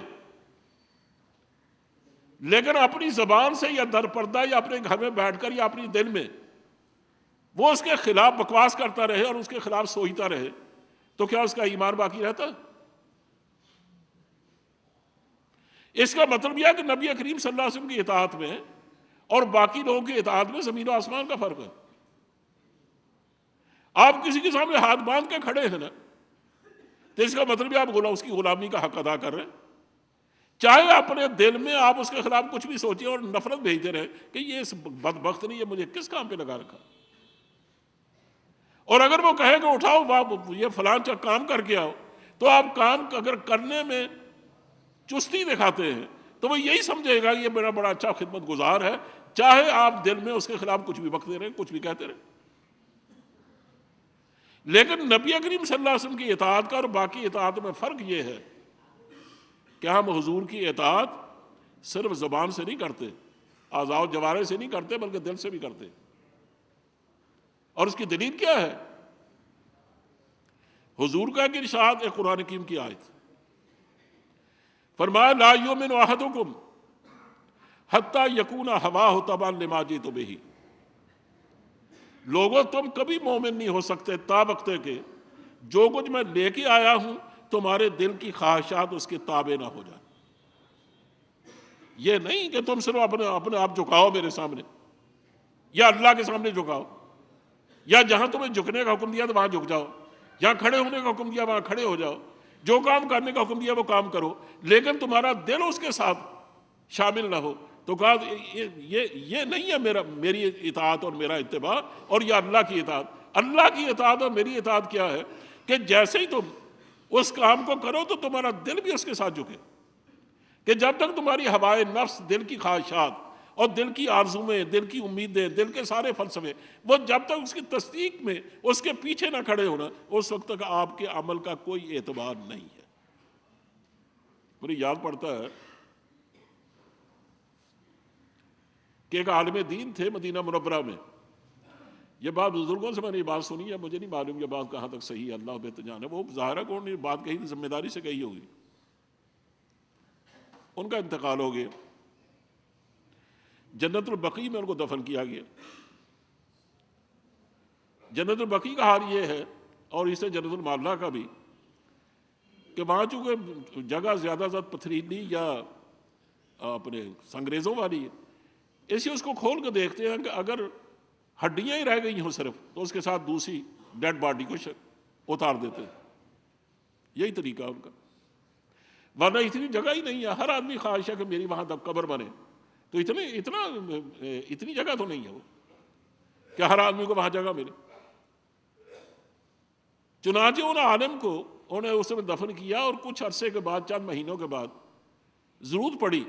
لیکن اپنی زبان سے یا در پردہ یا اپنے گھر میں بیٹھ کر یا اپنی دل میں وہ اس کے خلاف بکواس کرتا رہے اور اس کے خلاف سوچتا رہے، تو کیا اس کا ایمان باقی رہتا؟ اس کا مطلب یہ ہے کہ نبی کریم صلی اللہ علیہ وسلم کی اطاعت میں اور باقی لوگوں کی اطاعت میں زمین و آسمان کا فرق ہے۔ آپ کسی کے سامنے ہاتھ باندھ کے کھڑے ہیں نا، تو اس کا مطلب یہ آپ اس کی غلامی کا حق ادا کر رہے ہیں، چاہے اپنے دل میں آپ اس کے خلاف کچھ بھی سوچیں اور نفرت بھیجتے رہے کہ یہ اس بدبخت نے یہ مجھے کس کام پہ لگا رکھا، اور اگر وہ کہے کہ اٹھاؤ یہ فلاں کام کر کے آؤ، تو آپ کام اگر کرنے میں چستی دکھاتے ہیں تو وہ یہی سمجھے گا یہ میرا بڑا اچھا خدمت گزار ہے، چاہے آپ دل میں اس کے خلاف کچھ بھی بکتے رہیں، کچھ بھی کہتے رہیں۔ لیکن نبی کریم صلی اللہ علیہ وسلم کی اطاعت کا اور باقی اطاعت میں فرق یہ ہے کہ ہم حضور کی اطاعت صرف زبان سے نہیں کرتے، اعضاء و جوارح سے نہیں کرتے، بلکہ دل سے بھی کرتے۔ اور اس کی دلیل کیا ہے؟ حضور کا ایک ارشاد ہے، قرآن حکیم کی آیت، فرمایا لا یؤمن احدکم حتی یکون ہواہ تبعا لما جئت بہ، لوگوں تم کبھی مومن نہیں ہو سکتے تا وقت کہ جو کچھ میں لے کے آیا ہوں تمہارے دل کی خواہشات اس کے تابع نہ ہو جائیں۔ یہ نہیں کہ تم صرف اپنے آپ جھکاؤ میرے سامنے، یا اللہ کے سامنے جھکاؤ، یا جہاں تمہیں جھکنے کا حکم دیا تو وہاں جھک جاؤ، جہاں کھڑے ہونے کا حکم دیا وہاں کھڑے ہو جاؤ، جو کام کرنے کا حکم دیا وہ کام کرو، لیکن تمہارا دل اس کے ساتھ شامل نہ ہو۔ تو کہا یہ نہیں ہے میری اطاعت اور میرا اتباع، اور یہ اللہ کی اطاعت۔ اللہ کی اطاعت اور میری اطاعت کیا ہے کہ جیسے ہی تم اس کام کو کرو تو تمہارا دل بھی اس کے ساتھ جھکے، کہ جب تک تمہاری ہوائے نفس، دل کی خواہشات اور دل کی آرزویں، دل کی امیدیں، دل کے سارے فلسفے، وہ جب تک اس کی تصدیق میں اس کے پیچھے نہ کھڑے ہونا، اس وقت تک آپ کے عمل کا کوئی اعتبار نہیں ہے۔ مجھے یاد پڑتا ہے کہ ایک عالم دین تھے مدینہ منورہ میں، یہ بات بزرگوں سے میں نے یہ بات سنی ہے، مجھے نہیں معلوم یہ بات کہاں تک صحیح ہے، اللہ بہتر جانے، وہ ظاہرہ کون نے بات کہی تھی، ذمہ داری سے کہی ہوگی، ان کا انتقال ہو گیا، جنت البقیع میں ان کو دفن کیا گیا۔ جنت البقیع کا حال یہ ہے، اور اسے جنت المعلا کا بھی، کہ وہاں چونکہ جگہ زیادہ زیادہ پتھریلی یا اپنے سنگریزوں والی ہے، اس لیے اس کو کھول کے دیکھتے ہیں کہ اگر ہڈیاں ہی رہ گئی ہوں صرف تو اس کے ساتھ دوسری ڈیڈ باڈی کو اتار دیتے ہیں، یہی طریقہ ان کا، ورنہ اتنی جگہ ہی نہیں ہے۔ ہر آدمی خواہش ہے کہ میری وہاں قبر بنے، تو اتنی جگہ تو نہیں ہے وہ کہ ہر آدمی کو وہاں جگہ ملے۔ چنانچہ ان عالم کو انہیں اس میں دفن کیا، اور کچھ عرصے کے بعد، چند مہینوں کے بعد ضرورت پڑی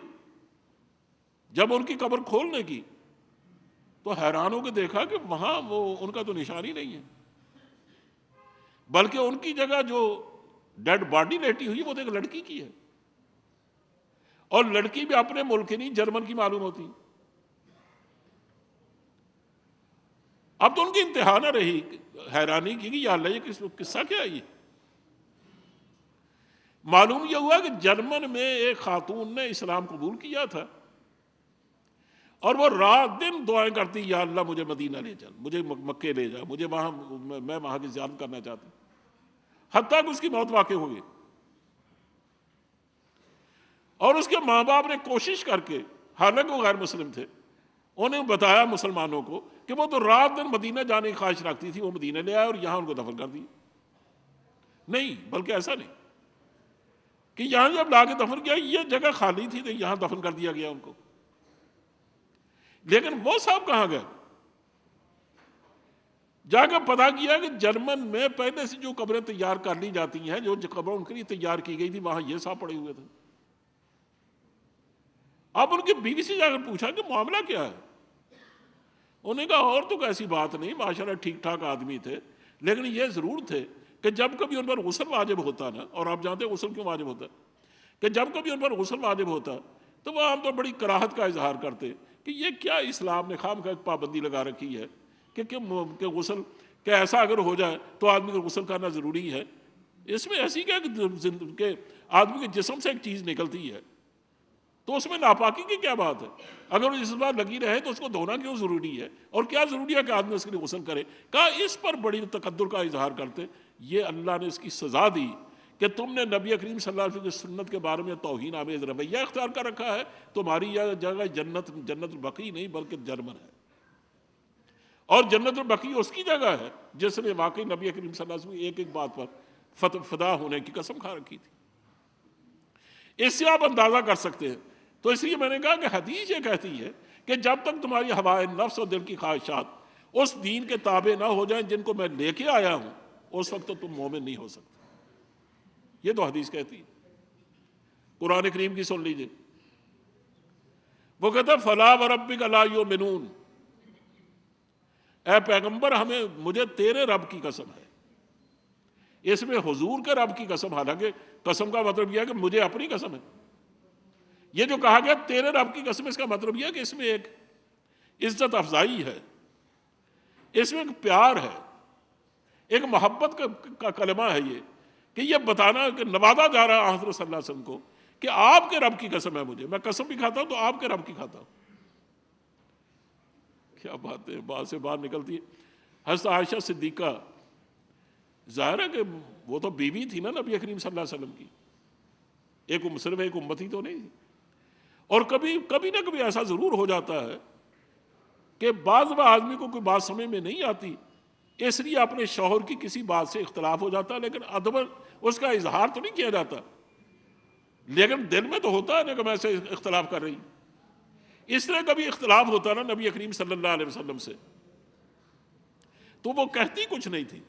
جب ان کی قبر کھولنے کی، تو حیران ہو کے دیکھا کہ وہاں وہ ان کا تو نشان ہی نہیں ہے، بلکہ ان کی جگہ جو ڈیڈ باڈی لیٹی ہوئی وہ تو ایک لڑکی کی ہے، اور لڑکی بھی اپنے ملک کی نہیں، جرمن کی معلوم ہوتی۔ اب تو ان کی انتہا نہ رہی حیرانی کی کہ یا اللہ یہ قصہ کیا ہے؟ یہ معلوم یہ ہوا کہ جرمن میں ایک خاتون نے اسلام قبول کیا تھا، اور وہ رات دن دعائیں کرتی، یا اللہ مجھے مدینہ لے جا، مجھے مکے لے جا، مجھے وہاں، میں وہاں کی زیارت کرنا چاہتی ہوں، حتیٰ کہ اس کی موت واقع ہو گئی۔ اور اس کے ماں باپ نے کوشش کر کے، حالانکہ وہ غیر مسلم تھے، انہیں بتایا مسلمانوں کو کہ وہ تو رات دن مدینہ جانے کی خواہش رکھتی تھی، وہ مدینہ لے آئے اور یہاں ان کو دفن کر دی۔ نہیں، بلکہ ایسا نہیں، کہ یہاں جب لا کے دفن کیا یہ جگہ خالی تھی تو یہاں دفن کر دیا گیا ان کو، لیکن وہ صاحب کہاں گئے؟ جا کے پتا کیا کہ جرمن میں پہلے سے جو قبریں تیار کر لی جاتی ہیں، جو قبریں ان کے لیے تیار کی گئی تھی، وہاں یہ صاحب پڑے ہوئے تھے۔ اب ان کی بیوی سے جا کر پوچھا کہ معاملہ کیا ہے؟ انہوں نے کہا اور تو ایسی بات نہیں، ماشاءاللہ ٹھیک ٹھاک آدمی تھے، لیکن یہ ضرور تھے کہ جب کبھی ان پر غسل واجب ہوتا نا، اور آپ جانتے ہیں غسل کیوں واجب ہوتا ہے، کہ جب کبھی ان پر غسل واجب ہوتا تو وہ عام طور بڑی کراہت کا اظہار کرتے کہ یہ کیا اسلام نے خام خواہ پابندی لگا رکھی ہے کہ غسل کہ ایسا اگر ہو جائے تو آدمی کو غسل کرنا ضروری ہے، اس میں ایسی کیا کہ آدمی کے جسم سے ایک چیز نکلتی ہے تو اس میں ناپاکی کی کیا بات ہے؟ اگر وہ اس بار لگی رہے تو اس کو دھونا کیوں ضروری ہے، اور کیا ضروری ہے کہ آدمی اس کے لیے غسل کرے؟ کہا اس پر بڑی تقدر کا اظہار کرتے، یہ اللہ نے اس کی سزا دی کہ تم نے نبی کریم صلی اللہ علیہ وسلم کی سنت کے بارے میں توہین آمیز رویہ اختیار کر رکھا ہے، تمہاری یہ جگہ جنت البقیع نہیں بلکہ جرمن ہے، اور جنت البقیع اس کی جگہ ہے جس نے واقعی نبی کریم صلی اللہ علیہ وسلم ایک ایک بات پر فدا ہونے کی قسم کھا رکھی تھی۔ اس سے آپ اندازہ کر سکتے ہیں۔ تو اس لیے میں نے کہا کہ حدیث یہ کہتی ہے کہ جب تک تمہاری ہوائے نفس اور دل کی خواہشات اس دین کے تابع نہ ہو جائیں جن کو میں لے کے آیا ہوں، اس وقت تو تم مومن نہیں ہو سکتے۔ یہ تو حدیث کہتی ہے۔ قرآن کریم کی سن لیجئے، وہ کہتا ہے فلا وربک لا یؤمنون، اے پیغمبر مجھے تیرے رب کی قسم ہے۔ اس میں حضور کے رب کی قسم، حالانکہ قسم کا مطلب یہ ہے کہ مجھے اپنی قسم ہے۔ یہ جو کہا گیا تیرے رب کی قسم، اس کا مطلب یہ ہے کہ اس میں ایک عزت افزائی ہے، اس میں ایک پیار ہے، ایک محبت کا کلمہ ہے، یہ کہ یہ بتانا کہ نوازا جا رہا ہے حضرت صلی اللہ علیہ وسلم کو کہ آپ کے رب کی قسم ہے مجھے، میں قسم بھی کھاتا ہوں تو آپ کے رب کی کھاتا ہوں۔ کیا بات ہے، بات سے باہر نکلتی ہے۔ حضرت عائشہ صدیقہ، ظاہر ہے کہ وہ تو بیوی تھی نا نبی کریم صلی اللہ علیہ وسلم کی، صرف ایک امتی تو نہیں تھی، اور کبھی نہ کبھی ایسا ضرور ہو جاتا ہے کہ بعض آدمی کو کوئی بات سمجھ میں نہیں آتی، اس لیے اپنے شوہر کی کسی بات سے اختلاف ہو جاتا ہے، لیکن ادباً اس کا اظہار تو نہیں کیا جاتا، لیکن دل میں تو ہوتا ہے نا کہ میں سے اختلاف کر رہی۔ اس طرح کبھی اختلاف ہوتا نا نبی کریم صلی اللہ علیہ وسلم سے، تو وہ کہتی کچھ نہیں تھی،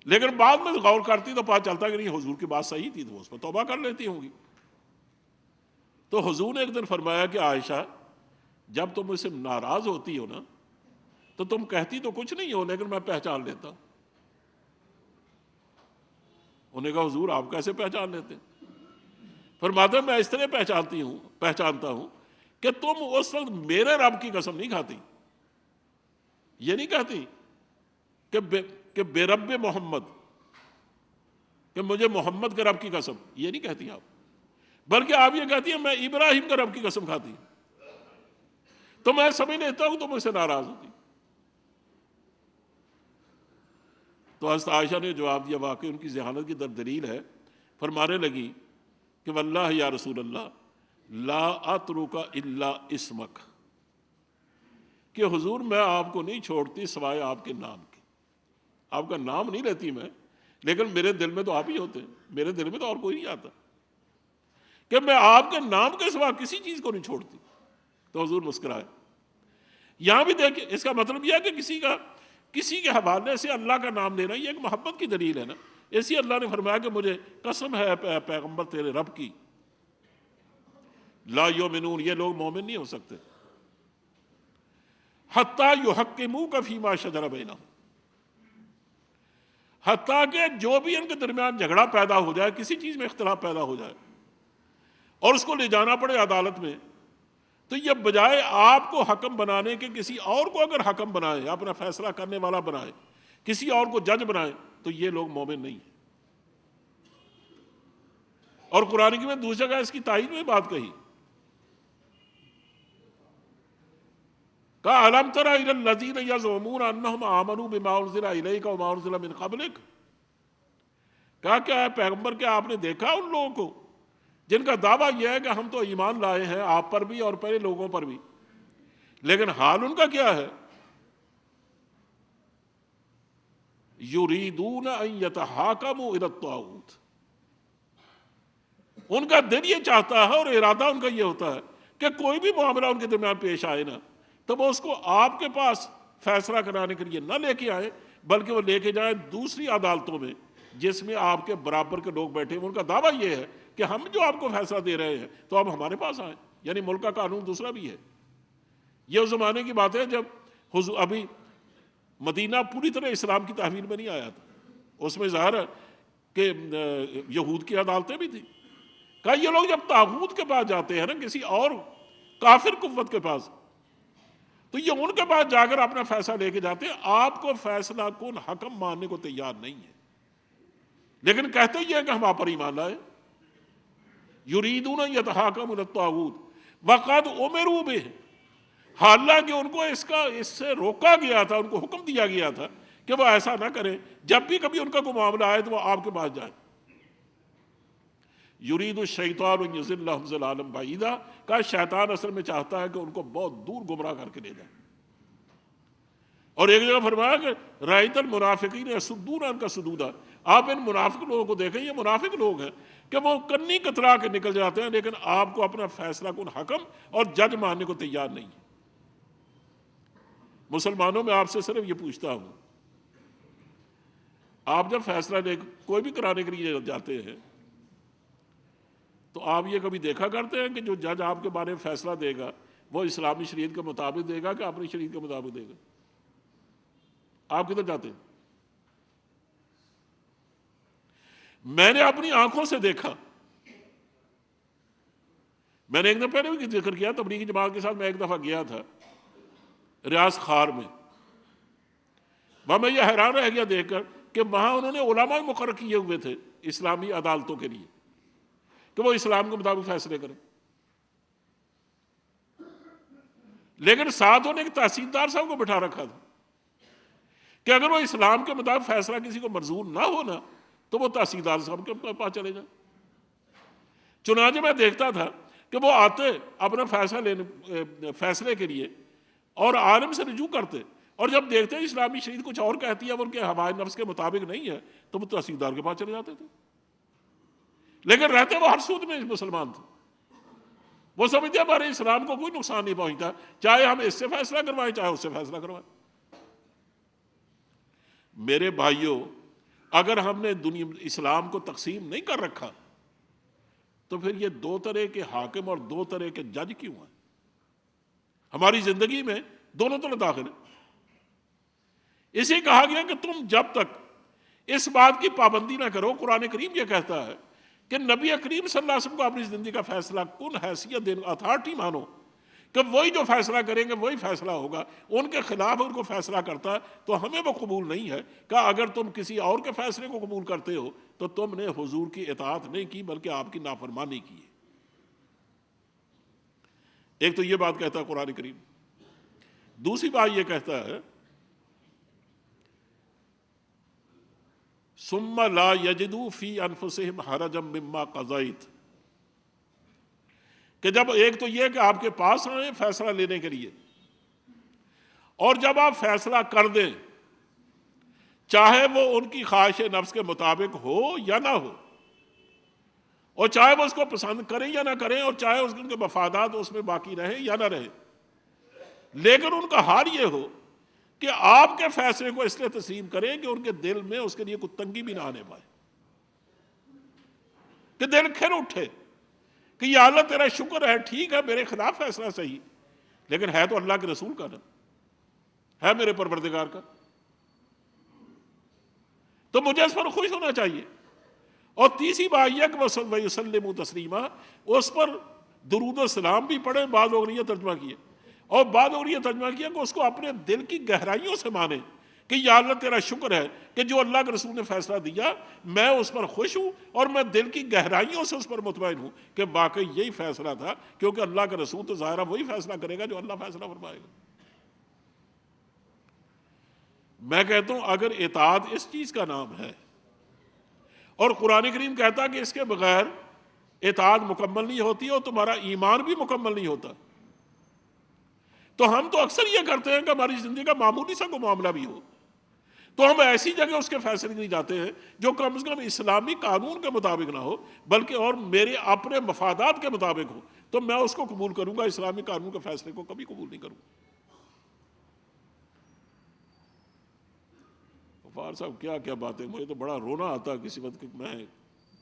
لیکن بعد میں غور کرتی تو پتہ چلتا کہ نہیں حضور کی بات صحیح تھی، تو وہ اس پر توبہ کر لیتی ہوں گی۔ تو حضور نے ایک دن فرمایا کہ عائشہ، جب تم مجھ سے ناراض ہوتی ہو نا تو تم کہتی تو کچھ نہیں ہو لیکن میں پہچان لیتا ہوں۔ انہوں نے کہا حضور آپ کیسے پہچان لیتے؟ فرماتے ہیں میں اس طرح پہچانتا ہوں کہ تم اس وقت میرے رب کی قسم نہیں کھاتی، یہ نہیں کہتی کہ بے رب محمد، کہ مجھے محمد کے رب کی قسم، یہ نہیں کہتی آپ، بلکہ آپ یہ کہتی ہیں میں ابراہیم کے رب کی قسم کھاتی ہوں۔ تو میں سمجھ لیتا ہوں تو مجھ سے ناراض ہوتی۔ تو حضرت عائشہ نے جواب دیا، واقعی ان کی ذہانت کی دلیل ہے، فرمانے لگی کہ واللہ یا رسول اللہ لا اترک الا اسمک، کہ حضور میں آپ کو نہیں چھوڑتی سوائے آپ کے نام کے، آپ کا نام نہیں لیتی میں، لیکن میرے دل میں تو آپ ہی ہوتے ہیں، میرے دل میں تو اور کوئی نہیں آتا، کہ میں آپ کے نام کے سوا کسی چیز کو نہیں چھوڑتی۔ تو حضور مسکرائے۔ یہاں بھی دیکھیں، اس کا مطلب یہ ہے کہ کسی کے حوالے سے اللہ کا نام لینا یہ ایک محبت کی دلیل ہے نا، اسی اللہ نے فرمایا کہ مجھے قسم ہے پیغمبر تیرے رب کی، لا یؤمنون، یہ لوگ مومن نہیں ہو سکتے حتیٰ یحکموک فیما شجر بینہم، حتیٰ کہ جو بھی ان کے درمیان جھگڑا پیدا ہو جائے، کسی چیز میں اختلاف پیدا ہو جائے اور اس کو لے جانا پڑے عدالت میں، تو یہ بجائے آپ کو حکم بنانے کے کسی اور کو اگر حکم بنائے، اپنا فیصلہ کرنے والا بنائے، کسی اور کو جج بنائے، تو یہ لوگ مومن نہیں ہیں۔ اور قرآن کی میں دوسری جگہ اس کی تائید میں بات کہی، کہا الم تر الی الذین یزعمون انہم آمنوا بما انزل الیک وما انزل من قبلک، کہا کیا ہے پیغمبر، کیا آپ نے دیکھا ان لوگوں کو جن کا دعویٰ یہ ہے کہ ہم تو ایمان لائے ہیں آپ پر بھی اور پہلے لوگوں پر بھی، لیکن حال ان کا کیا ہے؟ یریدون ان یتحاکموا الی الطاغوت، ان کا دل یہ چاہتا ہے اور ارادہ ان کا یہ ہوتا ہے کہ کوئی بھی معاملہ ان کے درمیان پیش آئے نا تو وہ اس کو آپ کے پاس فیصلہ کرانے کے لیے نہ لے کے آئے، بلکہ وہ لے کے جائیں دوسری عدالتوں میں جس میں آپ کے برابر کے لوگ بیٹھے ہیں۔ ان کا دعویٰ یہ ہے کہ ہم جو آپ کو فیصلہ دے رہے ہیں تو آپ ہمارے پاس آئیں، یعنی ملک کا قانون دوسرا بھی ہے۔ یہ اس زمانے کی بات ہے جب ابھی مدینہ پوری طرح اسلام کی تحویل میں نہیں آیا تھا، اس میں ظاہر ہے کہ یہود کی عدالتیں بھی تھیں۔ کہا یہ لوگ جب طاغوت کے پاس جاتے ہیں نا، کسی اور کافر قوت کے پاس، تو یہ ان کے پاس جا کر اپنا فیصلہ لے کے جاتے ہیں، آپ کو فیصلہ کن حکم ماننے کو تیار نہیں ہے، لیکن کہتے یہ ہے کہ ہم آپ پر ایمان لائے۔ یریدون یتحاکموا الی الطاغوت وقد امروا بہ، حالانکہ ان کو اس سے روکا گیا تھا، ان کو حکم دیا گیا تھا کہ وہ ایسا نہ کریں، جب بھی کبھی ان کا کوئی معاملہ آئے تو وہ آپ کے پاس جائیں۔ یرید الشیطان ان یضلهم ضلالا بعیدا، کہ شیطان اصل میں چاہتا ہے کہ ان کو بہت دور گمراہ کر کے لے جائے۔ اور ایک جگہ فرمایا کہ رأیت المنافقین یصدون عنک صدودا، آپ ان منافق لوگوں کو دیکھیں، یہ منافق لوگ ہیں کہ وہ کنی کترا کے نکل جاتے ہیں، لیکن آپ کو اپنا فیصلہ کن حکم اور جج ماننے کو تیار نہیں ہے۔ مسلمانوں میں آپ سے صرف یہ پوچھتا ہوں، آپ جب فیصلہ کوئی بھی کرانے کے لیے جاتے ہیں تو آپ یہ کبھی دیکھا کرتے ہیں کہ جو جج آپ کے بارے میں فیصلہ دے گا وہ اسلامی شریعت کے مطابق دے گا کہ اپنی شریعت کے مطابق دے گا؟ آپ کدھر جاتے ہیں؟ میں نے اپنی آنکھوں سے دیکھا، میں نے ایک دن پہلے بھی ذکر کیا، تبلیغی جماعت کے ساتھ میں ایک دفعہ گیا تھا ریاض خار میں، وہاں میں یہ حیران رہ گیا دیکھ کر کہ وہاں انہوں نے علماء مقرر کیے ہوئے تھے اسلامی عدالتوں کے لیے کہ وہ اسلام کے مطابق فیصلے کریں، لیکن ساتھ انہوں نے ایک تحصیلدار صاحب کو بٹھا رکھا تھا کہ اگر وہ اسلام کے مطابق فیصلہ کسی کو منظور نہ ہونا تو وہ تحصیلدار صاحب کے پاس چلے جائیں۔ چنانچہ میں دیکھتا تھا کہ وہ آتے اپنا فیصلے کے لیے اور عالم سے رجوع کرتے، اور جب دیکھتے ہیں اسلامی شریعت کچھ اور کہتی ہے، وہ ان کے ہوائے نفس کے مطابق نہیں ہے، تو وہ تحصیلدار کے پاس چلے جاتے تھے، لیکن رہتے وہ ہر صورت میں مسلمان تھے۔ وہ سمجھتے ہمارے اسلام کو کوئی نقصان نہیں پہنچتا، چاہے ہم اس سے فیصلہ کروائیں چاہے اس سے فیصلہ کروائیں۔ میرے بھائیوں، اگر ہم نے اسلام کو تقسیم نہیں کر رکھا تو پھر یہ دو طرح کے حاکم اور دو طرح کے جج کیوں ہیں؟ ہماری زندگی میں دونوں طرح داخل ہیں۔ اسے کہا گیا کہ تم جب تک اس بات کی پابندی نہ کرو، قرآن کریم یہ کہتا ہے کہ نبی کریم صلی اللہ علیہ وسلم کو اپنی زندگی کا فیصلہ کن حیثیت دینے، اتھارٹی مانو کہ وہی جو فیصلہ کریں گے وہی فیصلہ ہوگا، ان کے خلاف ان کو فیصلہ کرتا ہے تو ہمیں وہ قبول نہیں ہے۔ کہ اگر تم کسی اور کے فیصلے کو قبول کرتے ہو تو تم نے حضور کی اطاعت نہیں کی بلکہ آپ کی نافرمانی کی ہے۔ ایک تو یہ بات کہتا ہے قرآن کریم، دوسری بات یہ کہتا ہے ثم لا یجدوا فی انفسہم حرجا مما قضیت، کہ جب ایک تو یہ کہ آپ کے پاس آئیں فیصلہ لینے کے لیے، اور جب آپ فیصلہ کر دیں چاہے وہ ان کی خواہش نفس کے مطابق ہو یا نہ ہو، اور چاہے وہ اس کو پسند کریں یا نہ کریں، اور چاہے ان کے مفادات اس میں باقی رہیں یا نہ رہیں، لیکن ان کا حال یہ ہو کہ آپ کے فیصلے کو اس لیے تسلیم کریں کہ ان کے دل میں اس کے لیے کوئی تنگی بھی نہ آنے پائے، کہ دل کھل اٹھے کہ یا اللہ تیرا شکر ہے، ٹھیک ہے میرے خلاف فیصلہ صحیح، لیکن ہے تو اللہ کے رسول کا نا، ہے میرے پروردگار کا، تو مجھے اس پر خوش ہونا چاہیے۔ اور تیسری بات یہ کہ وَيُسَلِّمُوا تسلیما، اس پر درود و سلام بھی پڑھیں، بعض لوگوں نے یہ ترجمہ کیا، اور بعض لوگوں نے یہ ترجمہ کیا کہ اس کو اپنے دل کی گہرائیوں سے مانیں کہ یا اللہ تیرا شکر ہے کہ جو اللہ کے رسول نے فیصلہ دیا میں اس پر خوش ہوں، اور میں دل کی گہرائیوں سے اس پر مطمئن ہوں کہ واقعی یہی فیصلہ تھا، کیونکہ اللہ کا رسول تو ظاہرہ وہی فیصلہ کرے گا جو اللہ فیصلہ فرمائے گا۔ میں کہتا ہوں اگر اطاعت اس چیز کا نام ہے، اور قرآن کریم کہتا کہ اس کے بغیر اطاعت مکمل نہیں ہوتی اور تمہارا ایمان بھی مکمل نہیں ہوتا، تو ہم تو اکثر یہ کرتے ہیں کہ ہماری زندگی کا معمولی سا کوئی معاملہ بھی ہو تو ہم ایسی جگہ اس کے فیصلے نہیں جاتے ہیں جو کم از کم اسلامی قانون کے مطابق نہ ہو بلکہ اور میرے اپنے مفادات کے مطابق ہو، تو میں اس کو قبول کروں گا، اسلامی قانون کے فیصلے کو کبھی قبول نہیں کروں گا۔ غفار صاحب کیا کیا باتیں، مجھے تو بڑا رونا آتا کسی وقت کہ میں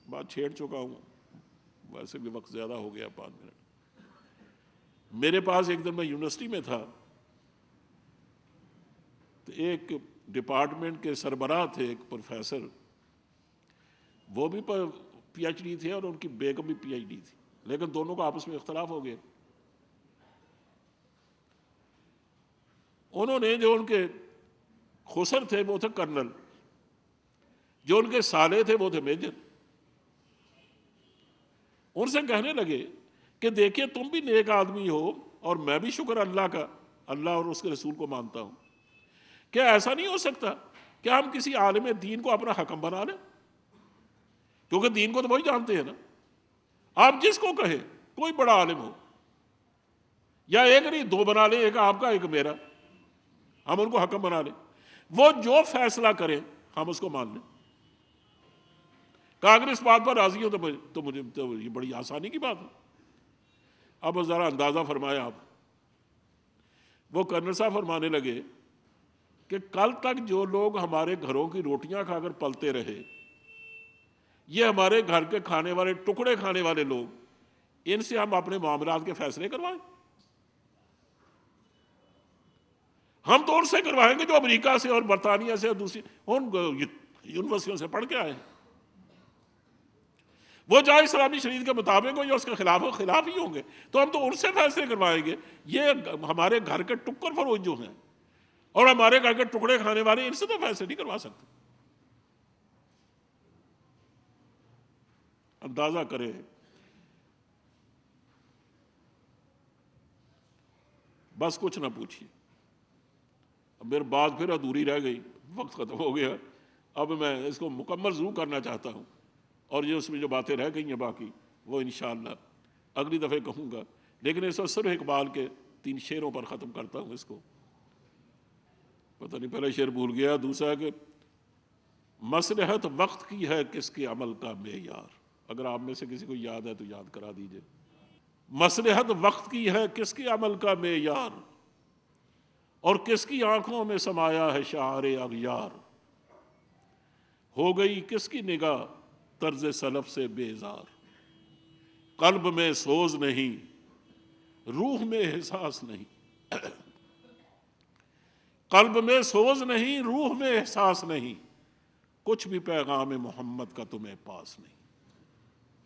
بات چھیڑ چکا ہوں، ویسے بھی وقت زیادہ ہو گیا 5 منٹ۔ میرے پاس ایک دن میں یونیورسٹی میں تھا تو ایک ڈپارٹمنٹ کے سربراہ تھے، ایک پروفیسر، وہ بھی پی ایچ ڈی تھے اور ان کی بیگم بھی پی ایچ ڈی تھی، لیکن دونوں کا آپس میں اختلاف ہو گیا۔ انہوں نے جو ان کے خسر تھے وہ تھے کرنل، جو ان کے سالے تھے وہ تھے میجر۔ ان سے کہنے لگے کہ دیکھیے تم بھی نیک آدمی ہو اور میں بھی شکر اللہ کا، اللہ اور اس کے رسول کو مانتا ہوں، کیا ایسا نہیں ہو سکتا کہ ہم کسی عالم دین کو اپنا حکم بنا لیں؟ کیونکہ دین کو تو وہی جانتے ہیں نا۔ آپ جس کو کہیں، کوئی بڑا عالم ہو، یا ایک نہیں 2 بنا لیں، ایک آپ کا ایک میرا، ہم ان کو حکم بنا لیں، وہ جو فیصلہ کریں ہم اس کو مان لیں۔ کانگریس بات پر راضی ہو تو مجھے تو یہ بڑی آسانی کی بات ہے۔ اب ذرا اندازہ فرمایا آپ، وہ کرنل صاحب فرمانے لگے کہ کل تک جو لوگ ہمارے گھروں کی روٹیاں کھا کر پلتے رہے، یہ ہمارے گھر کے کھانے والے ٹکڑے کھانے والے لوگ، ان سے ہم اپنے معاملات کے فیصلے کروائیں؟ ہم تو ان سے کروائیں گے جو امریکہ سے اور برطانیہ سے اور دوسری ان یونیورسٹیوں سے پڑھ کے آئے ہیں۔ وہ جہاں اسلامی شریعت کے مطابق ہو یا اس کے خلاف ہو، خلاف ہی ہوں گے، تو ہم تو ان سے فیصلے کروائیں گے۔ یہ ہمارے گھر کے ٹکر فروش جو ہیں اور ہمارے گھر کے ٹکڑے کھانے والے، ان سے تو فیصلے نہیں کروا سکتے۔ اندازہ کریں، بس کچھ نہ پوچھیے۔ اب میری بات پھر ادھوری رہ گئی، وقت ختم ہو گیا۔ اب میں اس کو مکمل ضرور کرنا چاہتا ہوں، اور یہ اس میں جو باتیں رہ گئی ہیں باقی وہ انشاءاللہ اگلی دفعہ کہوں گا، لیکن اس وقت صرف اقبال کے 3 شعروں پر ختم کرتا ہوں اس کو۔ پتہ نہیں پہلا شعر بھول گیا، دوسرا کہ مصلحت وقت کی ہے کس کے عمل کا معیار۔ اگر آپ میں سے کسی کو یاد ہے تو یاد کرا دیجئے۔ مصلحت وقت کی ہے کس کے عمل کا معیار، اور کس کی آنکھوں میں سمایا ہے شعار اغیار۔ ہو گئی کس کی نگاہ طرز سلف سے بیزار، قلب میں سوز نہیں روح میں احساس نہیں، قلب میں سوز نہیں روح میں احساس نہیں، کچھ بھی پیغام محمد کا تمہیں پاس نہیں۔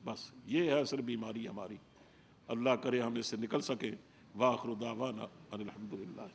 بس یہ ہے اصل بیماری ہماری، اللہ کرے ہم اس سے نکل سکیں۔ وآخر دعوانا ان الحمدللہ۔